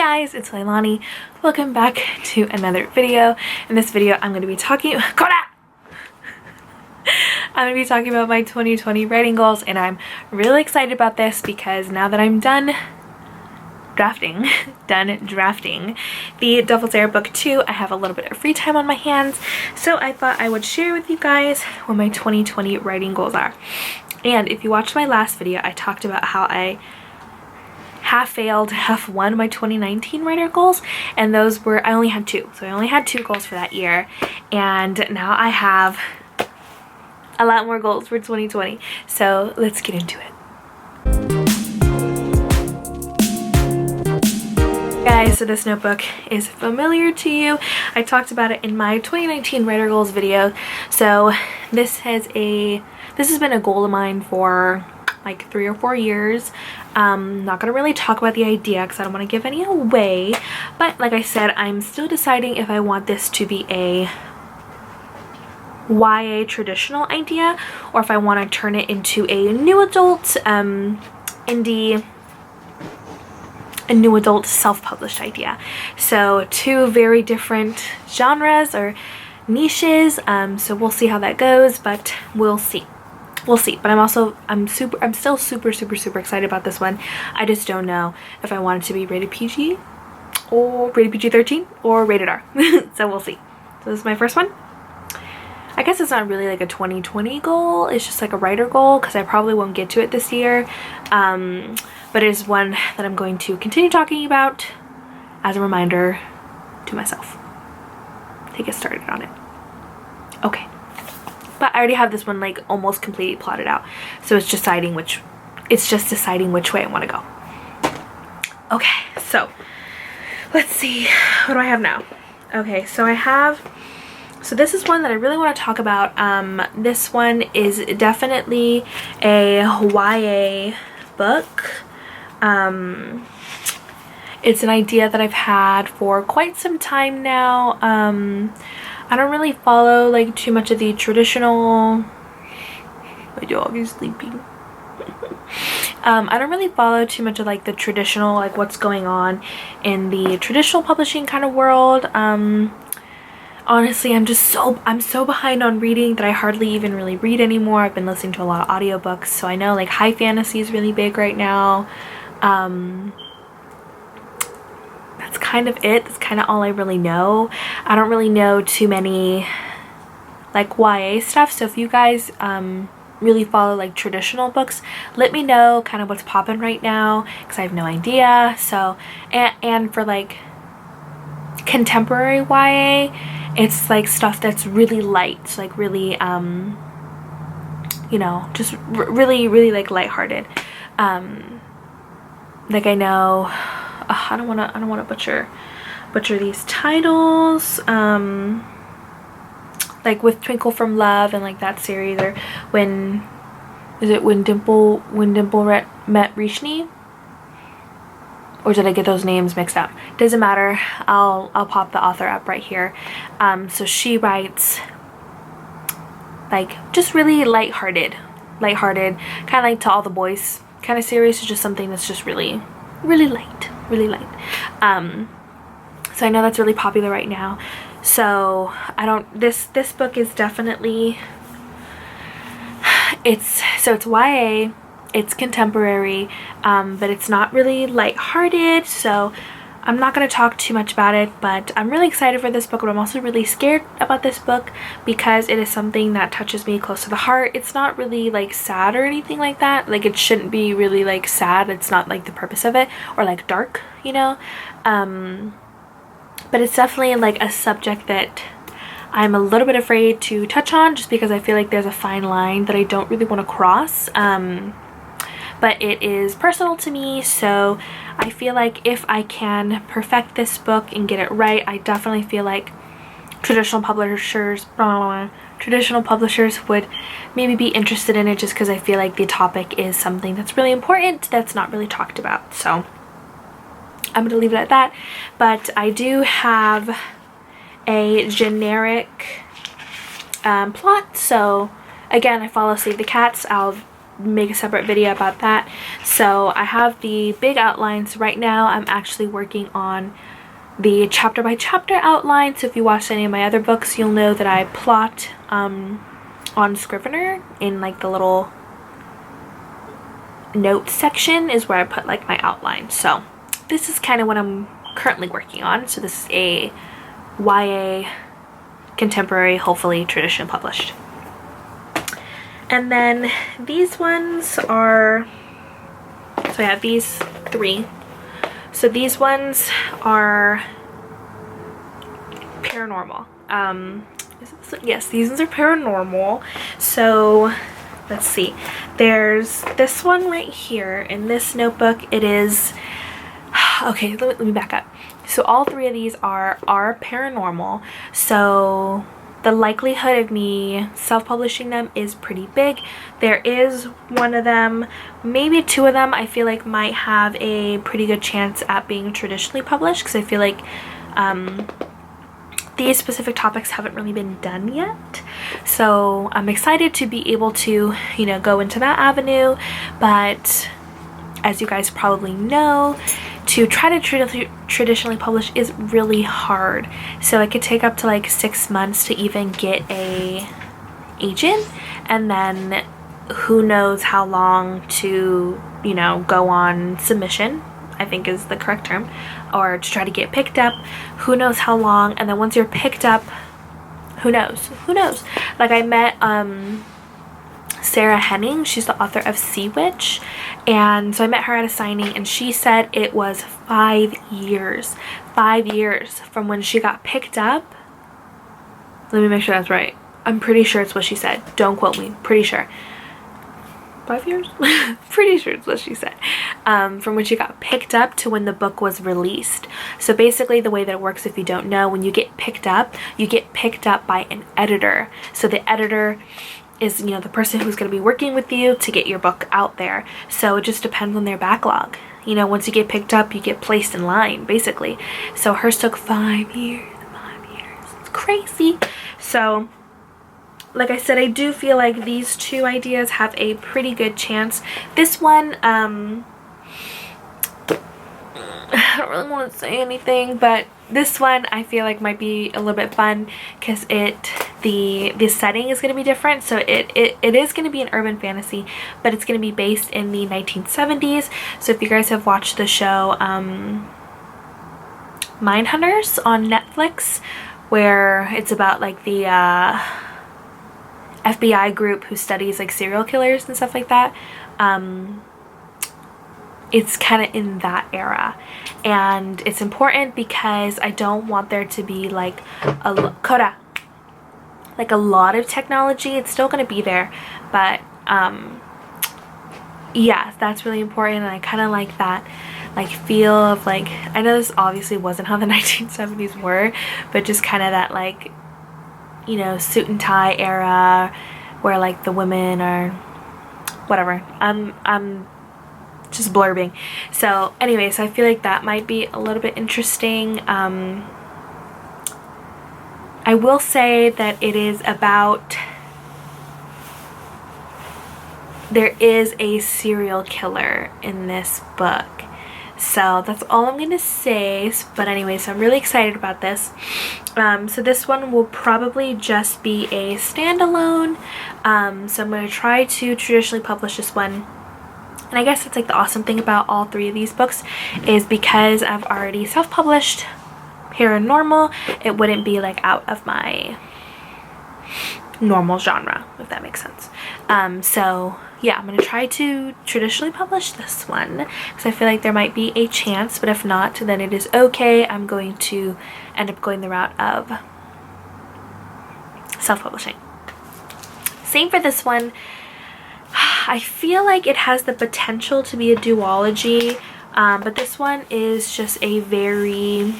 guys, it's Leilani. Welcome back to another video. In this video, I'm going to be talking about my 2020 writing goals, and I'm really excited about this because now that I'm done drafting the Devil's Air Book 2, I have a little bit of free time on my hands, so I thought I would share with you guys what my 2020 writing goals are. And if you watched my last video, I talked about how I half failed, half won my 2019 writer goals, and those were, I only had two. So I only had two goals for that year, and now I have a lot more goals for 2020. So let's get into it. Guys, so this notebook is familiar to you. I talked about it in my 2019 writer goals video. So this has been a goal of mine for like 3 or 4 years. Not gonna really talk about the idea because I don't want to give any away, but like I said, I'm still deciding if I want this to be a YA traditional idea or if I want to turn it into a new adult indie, a new adult self-published idea. So two very different genres or niches, so we'll see how that goes, but we'll see. But I'm still super excited about this one. I just don't know if I want it to be rated PG or rated PG-13 or rated R. So we'll see. So this is my first one. I guess it's not really like a 2020 goal, it's just like a writer goal because I probably won't get to it this year, but it is one that I'm going to continue talking about as a reminder to myself to get started on it. Okay. But I already have this one like almost completely plotted out, so it's just deciding which way I want to go. Okay, so let's see, what do I have now? Okay, so this is one that I really want to talk about. This one is definitely a YA book. It's an idea that I've had for quite some time now. I don't really follow like too much of the traditional. My dog is sleeping. I don't really follow too much of like the traditional, like what's going on in the traditional publishing kind of world. Honestly, I'm so behind on reading that I hardly even really read anymore. I've been listening to a lot of audiobooks, so I know like high fantasy is really big right now. That's kind of it. That's kind of all I really know. I don't really know too many like YA stuff, so if you guys really follow like traditional books, let me know kind of what's popping right now because I have no idea. So and for like contemporary YA, it's like stuff that's really light, like really you know, just really like lighthearted. Like I know I don't want to butcher these titles, like with Twinkle from Love and like that series, or when Dimple met Rishni, or did I get those names mixed up? Doesn't matter, I'll pop the author up right here. So she writes like just really lighthearted, kind of like To All the Boys kind of series. It's just something that's just really light. So I know that's really popular right now. So this book is definitely, it's YA, it's contemporary, but it's not really lighthearted, so I'm not going to talk too much about it, but I'm really excited for this book, but I'm also really scared about this book because it is something that touches me close to the heart. It's not really like sad or anything like that. Like it shouldn't be really like sad. It's not like the purpose of it, or like dark, you know? But it's definitely like a subject that I'm a little bit afraid to touch on just because I feel like there's a fine line that I don't really want to cross. But it is personal to me, so I feel like if I can perfect this book and get it right, I definitely feel like traditional publishers would maybe be interested in it, just because I feel like the topic is something that's really important that's not really talked about. So I'm gonna leave it at that. But I do have a generic plot. So again, I follow Save the Cats. I'll make a separate video about that. So I have the big outlines. Right now I'm actually working on the chapter by chapter outline. So if you watched any of my other books, you'll know that I plot on Scrivener in like the little notes section is where I put like my outline. So this is kind of what I'm currently working on. So this is a YA contemporary, hopefully tradition published. And then these ones are, so I have these 3. So these ones are paranormal. Yes, these ones are paranormal. So let's see. There's this one right here in this notebook. It is, okay, let me back up. So all 3 of these are paranormal. So the likelihood of me self-publishing them is pretty big. There is one of them, maybe 2 of them I feel like might have a pretty good chance at being traditionally published, because I feel like these specific topics haven't really been done yet. So I'm excited to be able to, you know, go into that avenue. But as you guys probably know, to try to traditionally publish is really hard. So it could take up to like 6 months to even get a agent, and then who knows how long to, you know, go on submission, I think is the correct term, or to try to get picked up. Who knows how long. And then once you're picked up, who knows. Like I met Sarah Henning. She's the author of Sea Witch, and so I met her at a signing, and she said it was 5 years from when she got picked up. Let me make sure that's right. I'm pretty sure it's what she said. Don't quote me. Pretty sure. 5 years? Pretty sure it's what she said. From when she got picked up to when the book was released. So basically the way that it works, if you don't know, when you get picked up, you get picked up by an editor. So the editor is, you know, the person who's going to be working with you to get your book out there. So it just depends on their backlog. You know, once you get picked up, you get placed in line, basically. So hers took 5 years. 5 years. It's crazy. So like I said, I do feel like these 2 ideas have a pretty good chance. This one, I don't really want to say anything, but this one I feel like might be a little bit fun because the setting is going to be different. So it is going to be an urban fantasy, but it's going to be based in the 1970s. So if you guys have watched the show Mindhunters on Netflix, where it's about like the FBI group who studies like serial killers and stuff like that, it's kind of in that era. And it's important because I don't want there to be like a lot of technology. It's still going to be there, but yeah, that's really important. And I kind of like that like feel of like, I know this obviously wasn't how the 1970s were, but just kind of that like, you know, suit and tie era where like the women are whatever. I'm just blurbing. So anyways, I feel like that might be a little bit interesting. I will say that it is about, there is a serial killer in this book. So that's all I'm gonna say. But anyways, I'm really excited about this. So this one will probably just be a standalone. So I'm gonna try to traditionally publish this one. And I guess that's like the awesome thing about all 3 of these books is because I've already self-published paranormal, it wouldn't be like out of my normal genre, if that makes sense. So yeah, I'm gonna try to traditionally publish this one because I feel like there might be a chance, but if not, then it is okay. I'm going to end up going the route of self-publishing. Same for this one. I feel like it has the potential to be a duology, but this one is just a very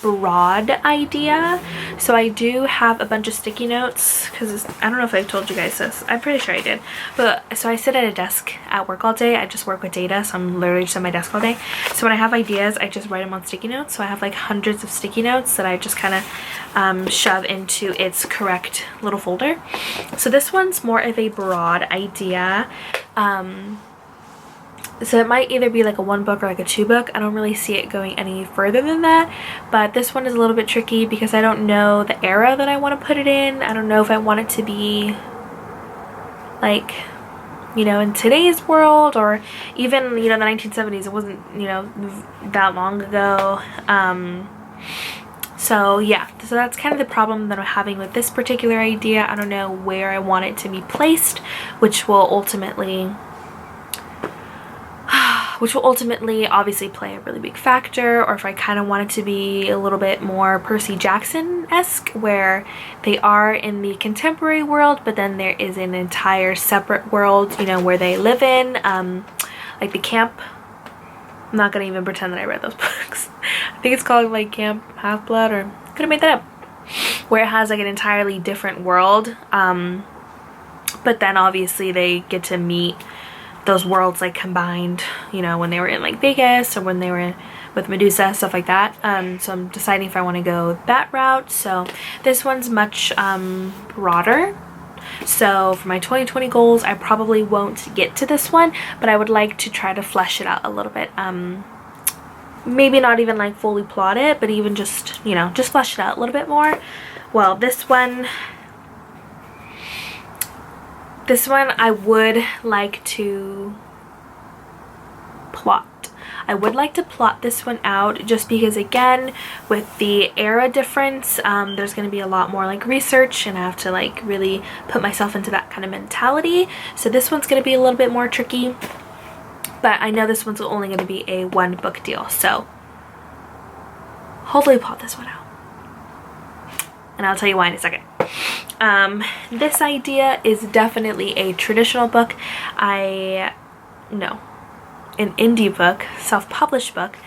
broad idea. So I do have a bunch of sticky notes because I don't know if I told you guys this. I'm pretty sure I did. But so I sit at a desk at work all day. I just work with data, so I'm literally just at my desk all day. So when I have ideas, I just write them on sticky notes. So I have like hundreds of sticky notes that I just kind of shove into its correct little folder. So this one's more of a broad idea. So it might either be like a 1 book or like a 2 book. I don't really see it going any further than that. But this one is a little bit tricky because I don't know the era that I want to put it in. I don't know if I want it to be like, you know, in today's world, or even, you know, the 1970s. It wasn't, you know, that long ago. So yeah, so that's kind of the problem that I'm having with this particular idea. I don't know where I want it to be placed, which will ultimately obviously play a really big factor, or if I kind of want it to be a little bit more Percy Jackson-esque, where they are in the contemporary world, but then there is an entire separate world, you know, where they live in, like the camp. I'm not gonna even pretend that I read those books. I think it's called like Camp Half-Blood, or could have made that up, where it has like an entirely different world, but then obviously they get to meet those worlds like combined, you know, when they were in like Vegas, or when they were with Medusa, stuff like that. So I'm deciding if I want to go that route. So this one's much broader. So for my 2020 goals, I probably won't get to this one, but I would like to try to flesh it out a little bit. Maybe not even like fully plot it, but even just, you know, just flesh it out a little bit more. Well, this one I would like to plot. I would like to plot this one out, just because, again, with the era difference, there's going to be a lot more like research, and I have to like really put myself into that kind of mentality. So this one's going to be a little bit more tricky, but I know this one's only going to be a 1 book deal. So hopefully plot this one out, and I'll tell you why in a second. This idea is definitely a traditional book. An indie book, self-published book.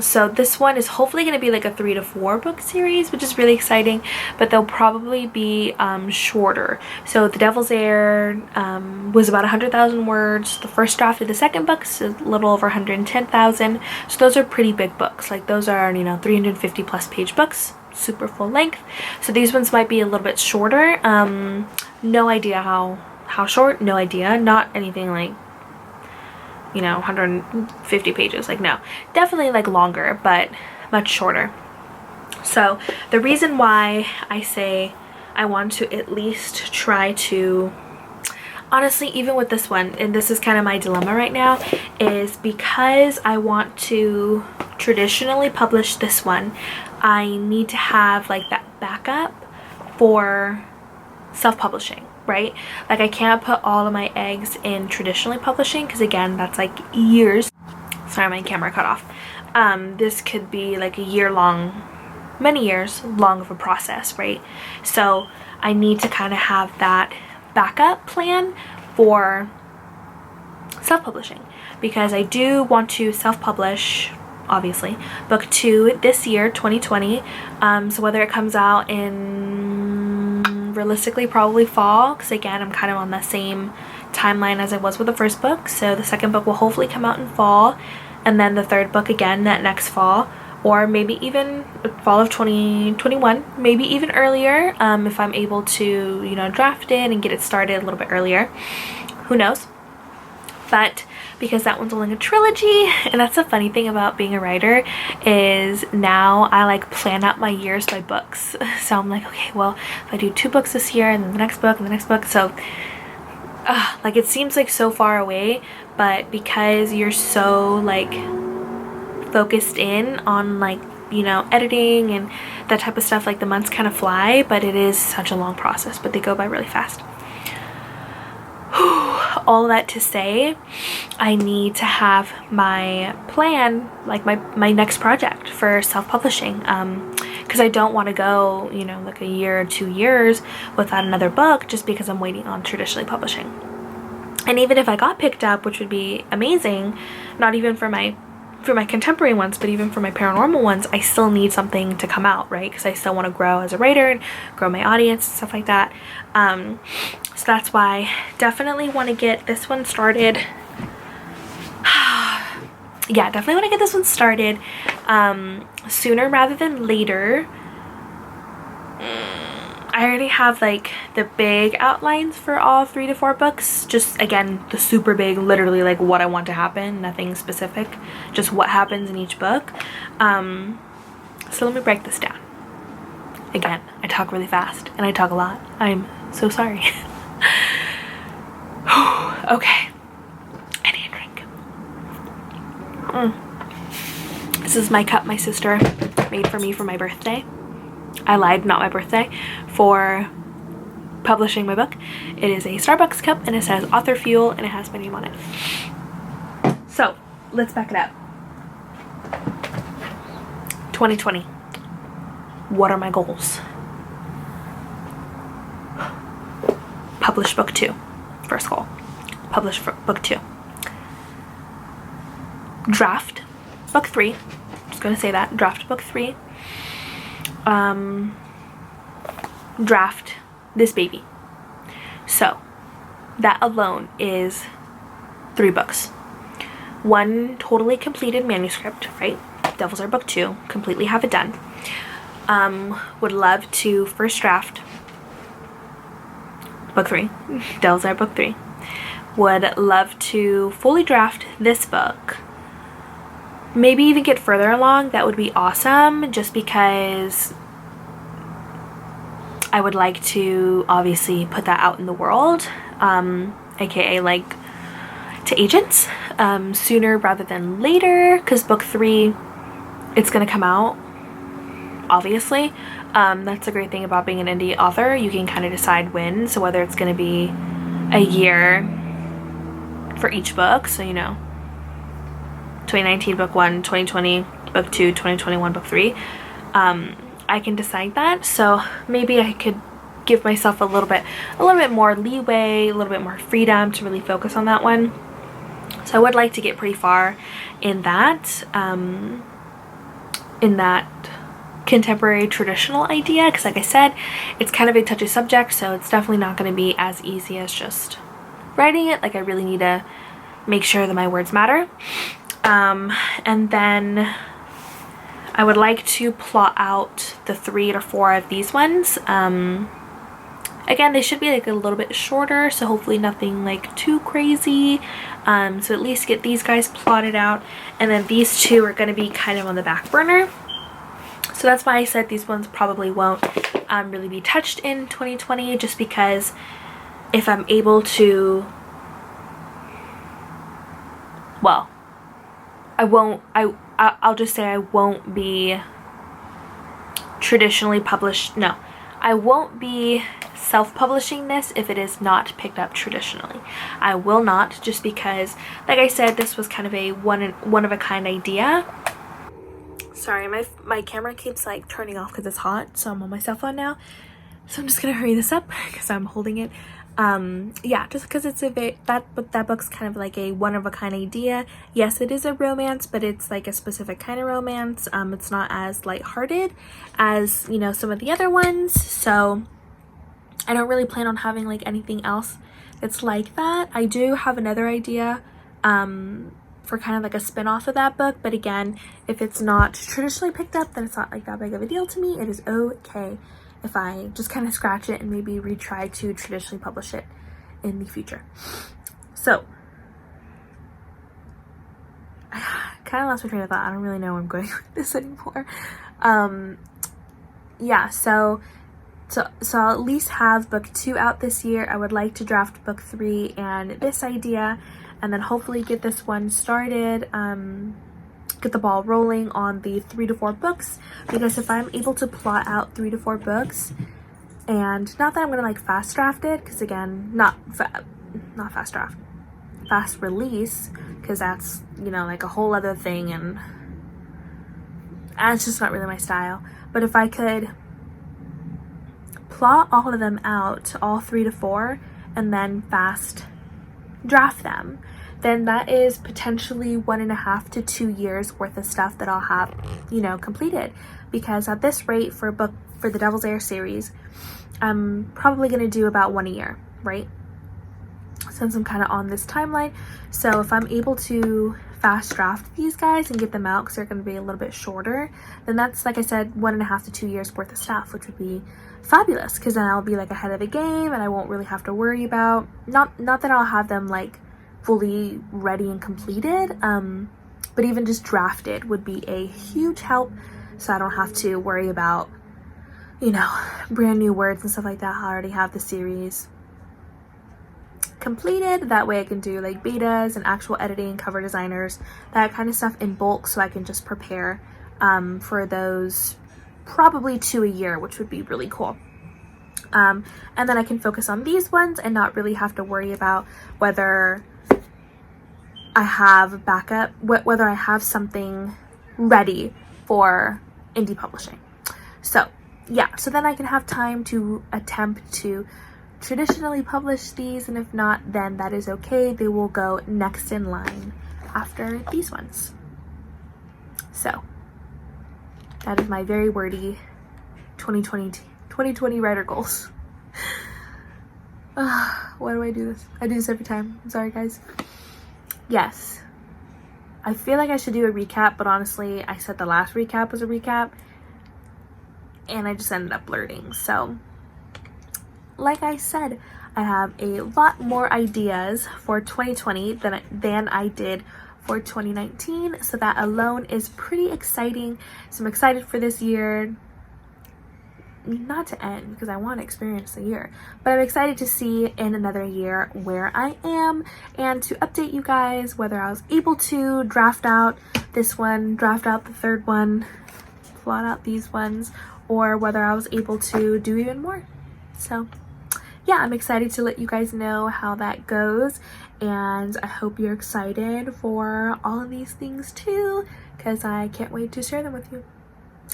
So this one is hopefully going to be like a 3 to 4 book series, which is really exciting, but they'll probably be shorter. So The Devil's Heir was about 100,000 words. The first draft of the second book is a little over 110,000. So those are pretty big books. Like those are, you know, 350 plus page books, super full length. So these ones might be a little bit shorter. No idea how short, no idea. Not anything like, you know, 150 pages, like no, definitely like longer, but much shorter. So the reason why I say I want to at least try to, honestly, even with this one, and this is kind of my dilemma right now, is because I want to traditionally publish this one, I need to have like that backup for self-publishing, right? Like I can't put all of my eggs in traditionally publishing, because again, that's like years. Sorry, my camera cut off. This could be like a year long, many years long of a process, right? So I need to kind of have that backup plan for self-publishing, because I do want to self-publish, obviously, book 2 this year, 2020. So whether it comes out in realistically probably fall, because again, I'm kind of on the same timeline as I was with the first book. So the second book will hopefully come out in fall, and then the third book again that next fall, or maybe even fall of 2021, maybe even earlier, if I'm able to, you know, draft it and get it started a little bit earlier. Who knows? But because that one's only a trilogy, and that's the funny thing about being a writer, is now I like plan out my years by books. So I'm like, okay, well, if I do 2 books this year, and then the next book, and the next book, so like it seems like so far away, but because you're so like focused in on like, you know, editing and that type of stuff, like the months kind of fly, but it is such a long process, but they go by really fast. All that to say, I need to have my plan, like my next project for self-publishing, because I don't want to go, you know, like a year or 2 years without another book, just because I'm waiting on traditionally publishing. And even if I got picked up, which would be amazing, not even for my for my contemporary ones, but even for my paranormal ones, I still need something to come out, right? Because I still want to grow as a writer and grow my audience and stuff like that. So that's why definitely want to get this one started. Yeah, definitely want to get this one started sooner rather than later. I already have like the big outlines for all 3 to 4 books. Just again, the super big, literally like what I want to happen, nothing specific, just what happens in each book. So let me break this down. Again, I talk really fast and I talk a lot. I'm so sorry. Okay, I need a drink. This is my cup my sister made for me for my birthday. I lied, not my birthday, for publishing my book. It is a Starbucks cup and it says author fuel and it has my name on it. So let's back it up. 2020. What are my goals? Publish book 2. First goal. Publish book 2. Draft book 3. Just gonna say that. Draft book 3. Draft this baby. So that alone is 3 books. 1 totally completed manuscript, right? Devil's Are book 2, completely have it done. Would love to first draft book 3. Devil's Are book 3. Would love to fully draft this book. Maybe even get further along. That would be awesome, just because I would like to obviously put that out in the world, aka like to agents, sooner rather than later, because book 3, it's gonna come out, obviously. That's the great thing about being an indie author. You can kind of decide when, so whether it's gonna be a year for each book, so you know, 2019 book 1, 2020 book 2, 2021 book 3. I can decide that, so maybe I could give myself a little bit more leeway, a little bit more freedom to really focus on that one. So I would like to get pretty far in that contemporary traditional idea, because like I said, it's kind of a touchy subject, so it's definitely not going to be as easy as just writing it. Like I really need to make sure that my words matter. And then I would like to plot out the 3 or 4 of these ones. Again, they should be like a little bit shorter, so hopefully nothing like too crazy. So at least get these guys plotted out, and then these 2 are going to be kind of on the back burner. So that's why I said these ones probably won't really be touched in 2020, just because if I'm able to, well, I'll just say I won't be traditionally published. No, I won't be self-publishing this if it is not picked up traditionally. I will not, just because, like I said, this was kind of a one-of-a-kind idea. Sorry, my camera keeps like turning off because it's hot, so I'm on my cell phone now. So I'm just gonna hurry this up because I'm holding it. Yeah, just because it's that book's kind of like a one-of-a-kind idea. Yes, it is a romance, but it's like a specific kind of romance. It's not as lighthearted as, you know, some of the other ones. So I don't really plan on having like anything else that's like that. I do have another idea for kind of like a spin-off of that book, but again, if it's not traditionally picked up, then it's not like that big of a deal to me. It is okay if I just kind of scratch it and maybe retry to traditionally publish it in the future. So I kind of lost my train of thought. I don't really know where I'm going with this anymore. Yeah, so I'll at least have book 2 out this year. I would like to draft book 3 and this idea, and then hopefully get this one started, get the ball rolling on the 3 to 4 books, because if I'm able to plot out 3 to 4 books, and not that I'm gonna like fast draft it, because again, not fast draft, fast release, because that's, you know, like a whole other thing, and it's just not really my style. But if I could plot all of them out, all 3 to 4, and then fast draft them, then that is potentially 1.5 to 2 years worth of stuff that I'll have, you know, completed. Because at this rate for the Devil's Air series, I'm probably going to do about 1 a year, right? Since I'm kind of on this timeline. So if I'm able to fast draft these guys and get them out because they're going to be a little bit shorter, then that's, like I said, 1.5 to 2 years worth of stuff, which would be fabulous, because then I'll be like ahead of the game and I won't really have to worry about, not that I'll have them like fully ready and completed, but even just drafted would be a huge help, so I don't have to worry about, you know, brand new words and stuff like that. I already have the series completed. That way I can do like betas and actual editing, cover designers, that kind of stuff in bulk, so I can just prepare for those probably 2 a year, which would be really cool. And then I can focus on these ones and not really have to worry about whether I have backup, whether I have something ready for indie publishing. So yeah, so then I can have time to attempt to traditionally publish these, and if not, then that is okay. They will go next in line after these ones. So that is my very wordy 2020 writer goals. Why do I do this? I do this every time. I'm sorry, guys. Yes, I feel like I should do a recap, but honestly, I said the last recap was a recap and I just ended up blurting. So like I said, I have a lot more ideas for 2020 than I did for 2019, so that alone is pretty exciting. So I'm excited for this year, not to end because I want to experience the year, but I'm excited to see in another year where I am and to update you guys whether I was able to draft out this one, draft out the third one, plot out these ones, or whether I was able to do even more. So yeah, I'm excited to let you guys know how that goes, and I hope you're excited for all of these things too, because I can't wait to share them with you.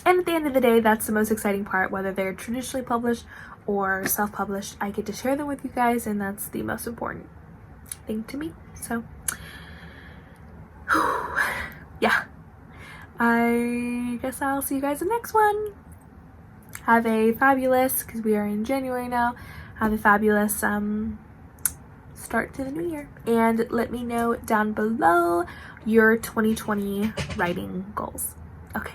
And at the end of the day, that's the most exciting part, whether they're traditionally published or self-published. I get to share them with you guys, and that's the most important thing to me. So yeah, I guess I'll see you guys in the next one. Have a fabulous, because we are in January now, have a fabulous start to the new year, and let me know down below your 2020 writing goals. Okay.